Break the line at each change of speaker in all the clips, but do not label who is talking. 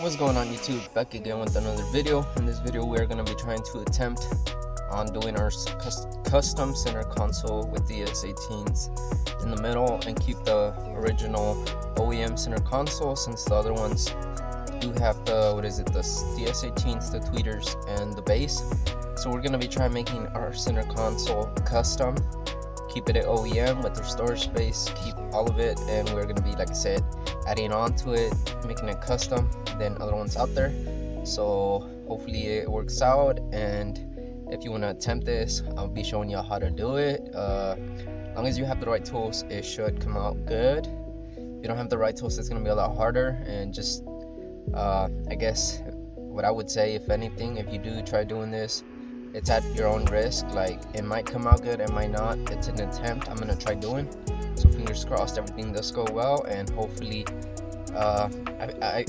What's going on YouTube? Back again with another video. In this video we are going to be trying to attempt on doing our custom center console with the ds18s in the middle and keep the original OEM center console, since the other ones do have the the ds18s, the tweeters, and the base. So we're going to be trying making our center console custom, keep it at OEM with their storage space, keep all of it, and we're going to be, like I said, adding on to it, making it custom than other ones out there. So hopefully it works out, and if you want to attempt this, I'll be showing you how to do it. As long as you have the right tools, it should come out good. If you don't have the right tools, it's going to be a lot harder. And just I guess what I would say, if anything, if you do try doing this, it's at your own risk. Like, it might come out good, it might not. It's an attempt I'm gonna try doing, so fingers crossed everything does go well, and hopefully I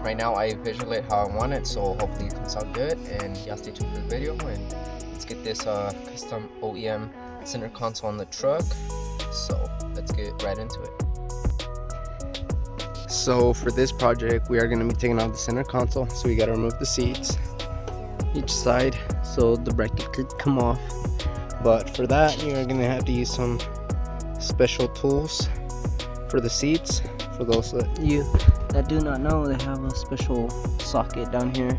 right now I visualize how I want it, so hopefully it comes out good. And y'all stay tuned for the video, and let's get this custom OEM center console on the truck. So let's get right into it. So for this project, we are going to be taking out the center console, so we got to remove the seats each side so the bracket could come off. But for that, you're going to have to use some special tools for the seats. For those that do not know, they have a special socket down here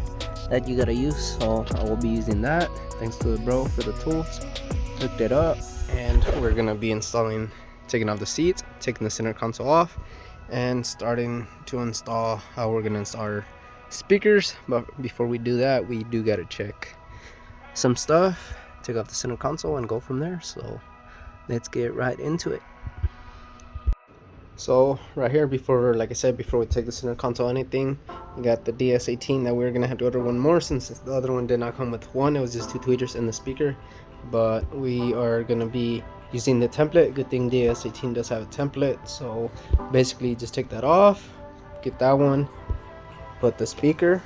that you gotta use, so I will be using that. Thanks to the bro for the tools. Hooked it up, and we're gonna be taking off the seats, taking the center console off, and starting to install how we're gonna install our speakers. But before we do that, we do gotta check some stuff, take off the center console, and go from there. So let's get right into it. So right here, before we take the center console or anything, we got the ds18 that we're gonna have to order one more, since the other one did not come with one. It was just two tweeters and the speaker. But we are gonna be using the template. Good thing ds18 does have a template. So basically just take that off, get that one, put the speaker,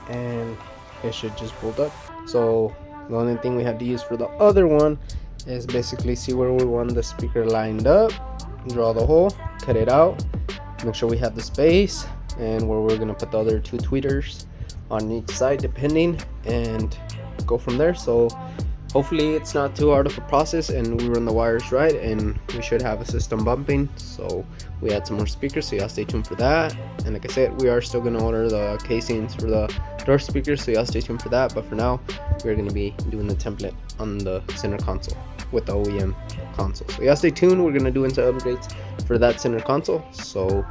and it should just bolt up. So the only thing we have to use for the other one is basically see where we want the speaker lined up, draw the hole, cut it out, make sure we have the space, and where we're gonna put the other two tweeters on each side depending, and go from there. So hopefully it's not too hard of a process, and we run the wires right, and we should have a system bumping. So we add some more speakers, so y'all stay tuned for that. And like I said, we are still gonna order the casings for the door speakers, so y'all stay tuned for that. But for now, we're gonna be doing the template on the center console with the OEM console. So y'all stay tuned. We're gonna do into upgrades for that center console. So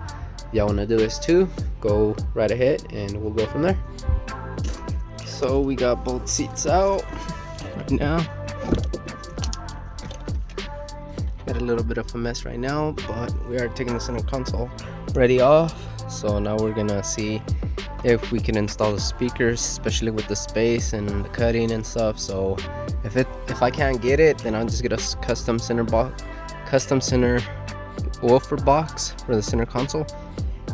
y'all wanna do this too, go right ahead and we'll go from there. So we got both seats out right now. Got a little bit of a mess right now, but we are taking the center console ready off. So now we're gonna see if we can install the speakers, especially with the space and the cutting and stuff. So if I can't get it, then I'll just get a custom center woofer box for the center console.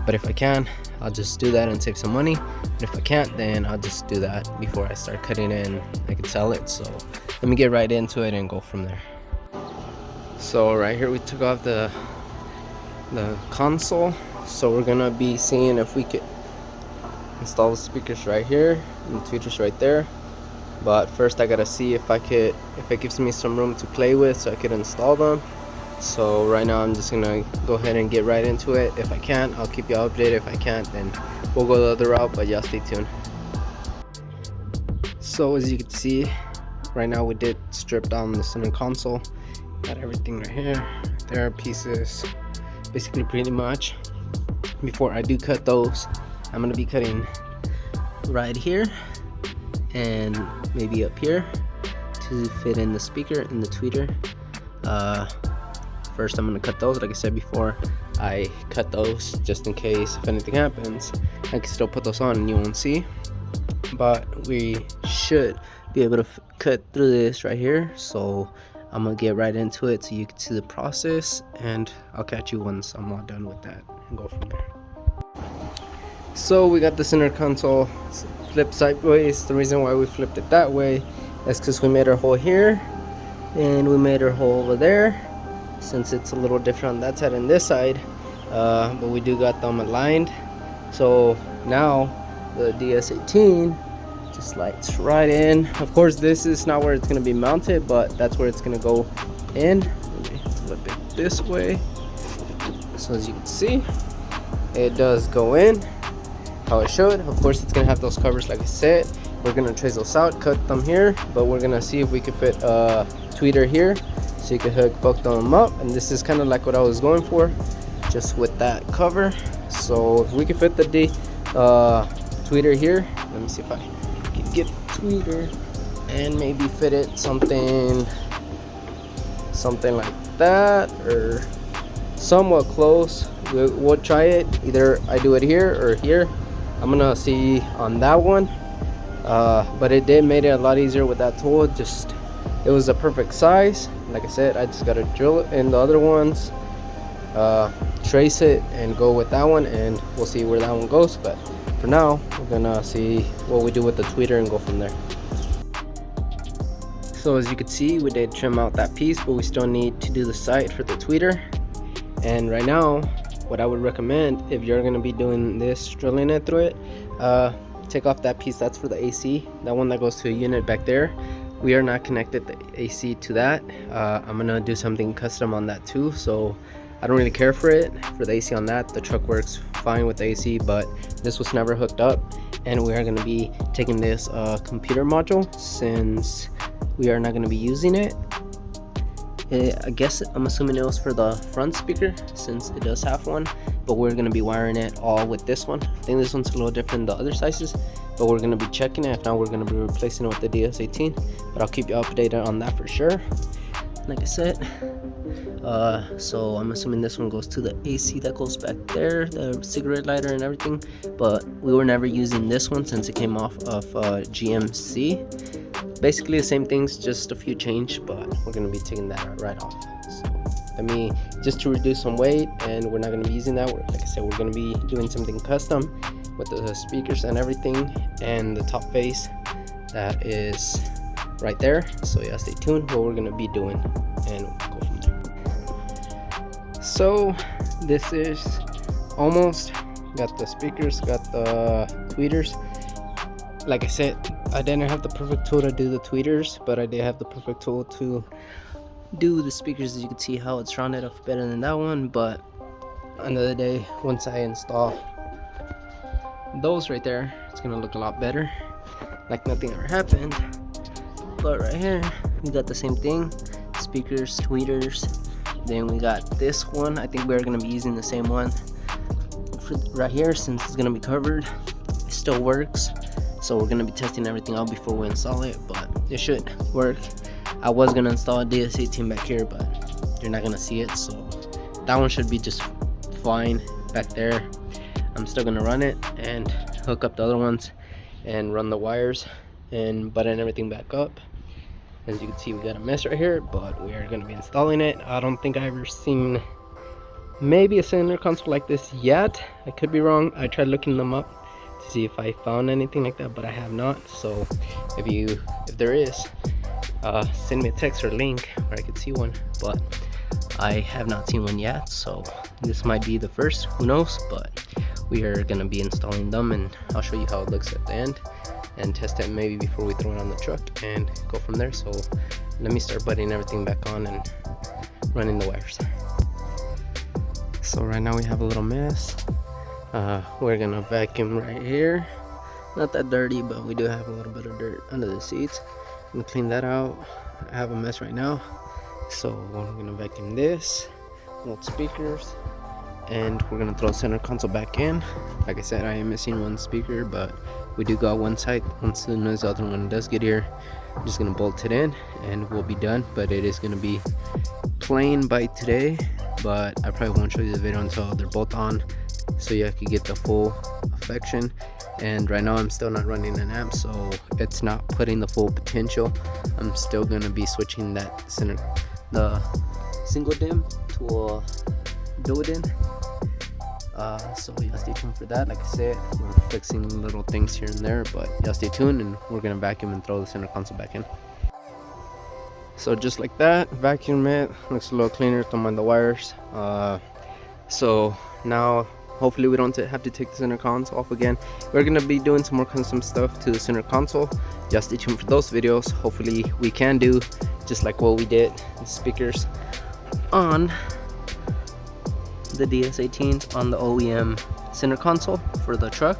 But if I can, I'll just do that and save some money. But if I can't, then I'll just do that before I start cutting it and I can sell it. So let me get right into it and go from there. So right here we took off the console. So we're gonna be seeing if we could install the speakers right here and the tweeters right there. But first I gotta see if it gives me some room to play with so I could install them. So right now I'm just gonna go ahead and get right into it. If I can, I'll keep y'all updated. If I can't, then we'll go the other route, but y'all stay tuned. So as you can see, right now we did strip down the center console. Got everything right here. There are pieces, basically pretty much. Before I do cut those, I'm gonna be cutting right here and maybe up here to fit in the speaker and the tweeter. First I'm gonna cut those. Like I said before, I cut those just in case if anything happens, I can still put those on and you won't see. But we should be able to cut through this right here. So I'm gonna get right into it so you can see the process, and I'll catch you once I'm all done with that and go from there. So we got the center console flipped sideways. The reason why we flipped it that way is because we made our hole here and we made our hole over there, since it's a little different on that side and this side. But we do got them aligned. So now the ds18 just slides right in. Of course, this is not where it's going to be mounted, but that's where it's going to go in. Let me flip it this way. So as you can see, it does go in how it should. Of course, it's going to have those covers like I said. We're going to trace those out, cut them here, but we're going to see if we can fit a tweeter here so you can hook both of them up. And this is kind of like what I was going for, just with that cover. So if we can fit the tweeter here, let me see if I can get the tweeter and maybe fit it something like that, or somewhat close. We'll try it. Either I do it here or here. I'm gonna see on that one. But it did made it a lot easier with that tool. Just it was a perfect size. Like I said, I just gotta drill it in the other ones, trace it and go with that one, and we'll see where that one goes. But for now, we're gonna see what we do with the tweeter and go from there. So as you can see, we did trim out that piece, but we still need to do the sight for the tweeter. And right now, what I would recommend if you're gonna be doing this, drilling it through it, take off that piece. That's for the AC, that one that goes to a unit back there. We are not connected the AC to that. I'm gonna do something custom on that too, so I don't really care for it, for the AC on that. The truck works fine with the AC, but this was never hooked up. And we are gonna be taking this computer module, since we are not gonna be using it. I guess I'm assuming it was for the front speaker, since it does have one, but we're going to be wiring it all with this one. I think this one's a little different than the other sizes, but we're going to be checking it. If not, we're going to be replacing it with the ds18, but I'll keep you updated on that for sure. Like I said, so I'm assuming this one goes to the AC that goes back there, the cigarette lighter and everything, but we were never using this one since it came off of GMC. Basically the same things, just a few change, but we're going to be taking that right off. So just to reduce some weight, and we're not going to be using that. Like I said, we're going to be doing something custom with the speakers and everything, and the top face that is right there. So yeah, stay tuned what we're going to be doing, and we'll go from there. So this is almost got the speakers, got the tweeters. Like I said, I didn't have the perfect tool to do the tweeters, but I did have the perfect tool to do the speakers. As you can see how it's rounded off better than that one. But end of the day, once I install those right there, it's gonna look a lot better, like nothing ever happened. But right here, we got the same thing, speakers, tweeters. Then we got this one. I think we're gonna be using the same one for right here, since it's gonna be covered. It still works. So we're going to be testing everything out before we install it, but it should work. I was going to install a ds18 back here, but you're not going to see it, so that one should be just fine back there. I'm still going to run it and hook up the other ones and run the wires and button everything back up. As you can see, we got a mess right here, but we are going to be installing it. I don't think I've ever seen maybe a center console like this yet. I could be wrong. I tried looking them up to see if I found anything like that, but I have not. So if there is, send me a text or link where I could see one, but I have not seen one yet, so this might be the first, who knows. But we are going to be installing them, and I'll show you how it looks at the end and test it maybe before we throw it on the truck and go from there. So let me start buttoning everything back on and running the wires. So right now we have a little mess. We're gonna vacuum right here. Not that dirty, but we do have a little bit of dirt under the seats. I'm gonna clean that out. I have a mess right now, so we're gonna vacuum this, old speakers, and we're gonna throw the center console back in. Like I said, I am missing one speaker, but we do got one side. Once soon as the other one does get here, I'm just gonna bolt it in and we'll be done. But it is gonna be plain by today, but I probably won't show you the video until they're both on, so you can get the full affection. And right now I'm still not running an amp, so it's not putting the full potential. I'm still gonna be switching that the single dim to a dual dim. So y'all stay tuned for that. Like I said, we're fixing little things here and there, but y'all stay tuned, and we're gonna vacuum and throw the center console back in. So just like that, vacuum it, looks a little cleaner, throw on the wires. So now hopefully we don't have to take the center console off again. We're gonna be doing some more custom stuff to the center console. Just stay tuned for those videos. Hopefully we can do just like what we did, the speakers on the DS18s on the OEM center console for the truck.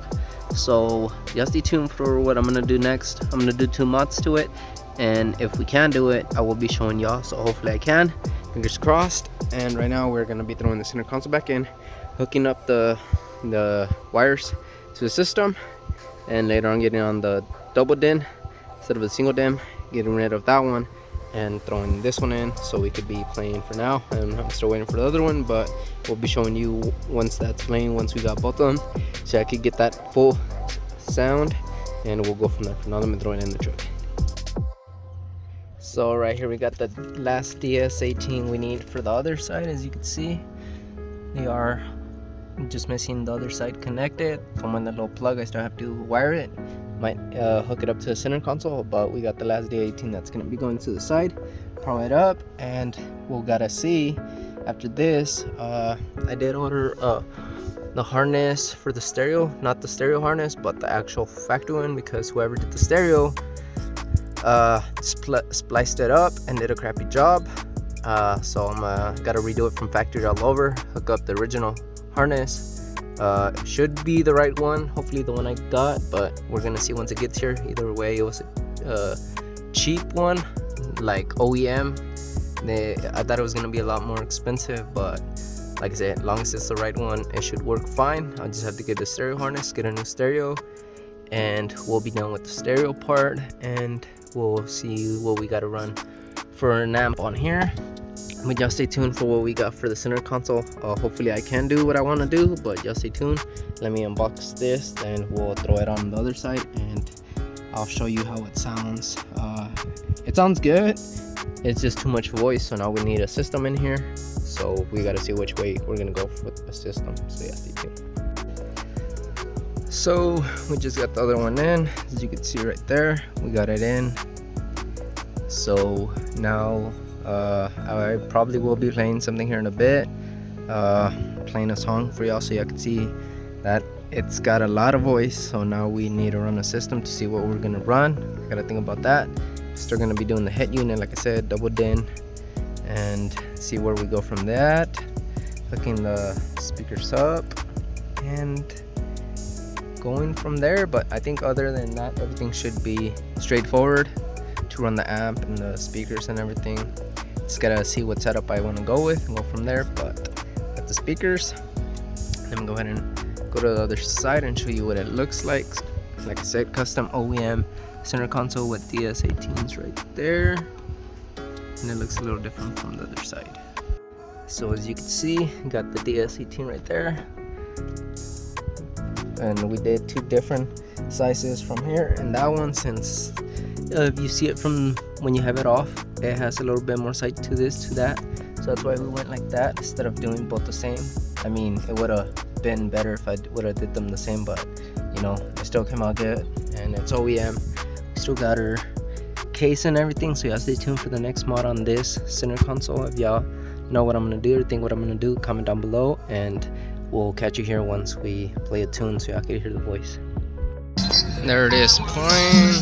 So just stay tuned for what I'm gonna do next. I'm gonna do 2 mods to it, and if we can do it, I will be showing y'all. So hopefully I can, fingers crossed. And right now we're gonna be throwing the center console back in, hooking up the wires to the system, and later on getting on the double DIN instead of a single DIN, getting rid of that one and throwing this one in so we could be playing for now. And I'm still waiting for the other one, but we'll be showing you once that's playing, once we got both of them, so I could get that full sound, and we'll go from there. For now, let me throw it in the truck. So right here we got the last DS18 we need for the other side. As you can see, they are just missing the other side connected. Come on, the little plug, I still have to wire it. Might hook it up to the center console, but we got the last DS18 that's gonna be going to the side. Power it up, and we'll gotta see after this. I did order the harness for the stereo, not the stereo harness, but the actual factory one, because whoever did the stereo spliced it up and did a crappy job. So I'm gotta redo it from factory all over, hook up the original harness. It should be the right one, hopefully the one I got, but we're gonna see once it gets here. Either way, it was a cheap one, like OEM. I thought it was gonna be a lot more expensive, but like I said, as long as it's the right one, it should work fine. I just have to get the stereo harness, get a new stereo, and we'll be done with the stereo part, and we'll see what we gotta run for an amp on here. But just stay tuned for what we got for the center console. Hopefully I can do what I want to do, but just stay tuned. Let me unbox this, and we'll throw it on the other side, and I'll show you how it sounds. It sounds good, it's just too much voice, so now we need a system in here. So we got to see which way we're gonna go with the system. So yeah, stay tuned. So we just got the other one in, as you can see right there, we got it in. So now I probably will be playing something here in a bit, playing a song for y'all so y'all can see that it's got a lot of voice. So now we need to run a system to see what we're gonna run. I gotta think about that. Still gonna be doing the head unit, like I said, double DIN, and see where we go from that. Hooking the speakers up and going from there. But I think other than that, everything should be straightforward to run the amp and the speakers and everything. Just gotta see what setup I want to go with and go from there. But got the speakers. Let me go ahead and go to the other side and show you what it looks like. Like I said, custom OEM center console with DS18s right there, and it looks a little different from the other side. So as you can see, got the DS18 right there, and we did 2 different sizes from here and that one, since if you see it from when you have it off, it has a little bit more side to this, to that. So that's why we went like that instead of doing both the same. I mean, it would have been better if I would have did them the same, but you know, it still came out good, and it's OEM. We still got our case and everything, so y'all stay tuned for the next mod on this center console. If y'all know what I'm gonna do or think what I'm gonna do, comment down below, and we'll catch you here once we play a tune so y'all can hear the voice. There it is, playing.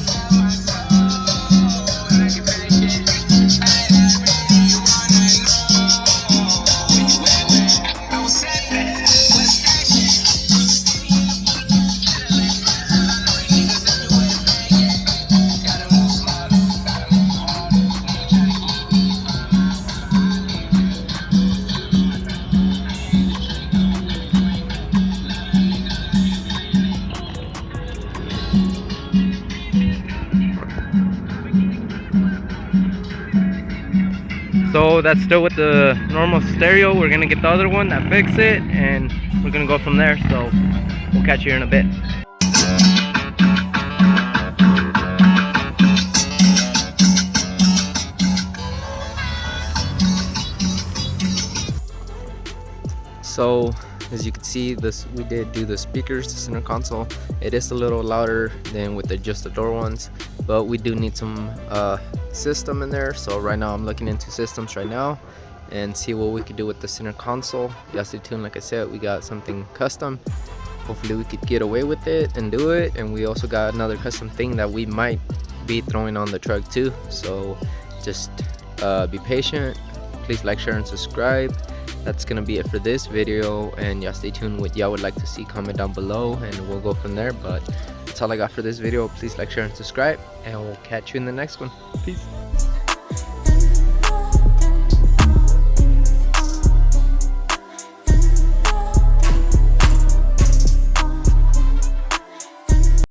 So that's still with the normal stereo. We're gonna get the other one that fix it, and we're gonna go from there. So we'll catch you here in a bit. So as you can see, this we did do the speakers, the center console. It is a little louder than with the just the door ones, but we do need some system in there. So right now I'm looking into systems right now, and see what we could do with the center console. Y'all stay tuned. Like I said, we got something custom. Hopefully we could get away with it and do it. And we also got another custom thing that we might be throwing on the truck too. So just be patient. Please like, share, and subscribe. That's gonna be it for this video, and y'all stay tuned. What y'all would like to see, comment down below, and we'll go from there. But that's all I got for this video. Please like, share, and subscribe, and we'll catch you in the next one. Peace.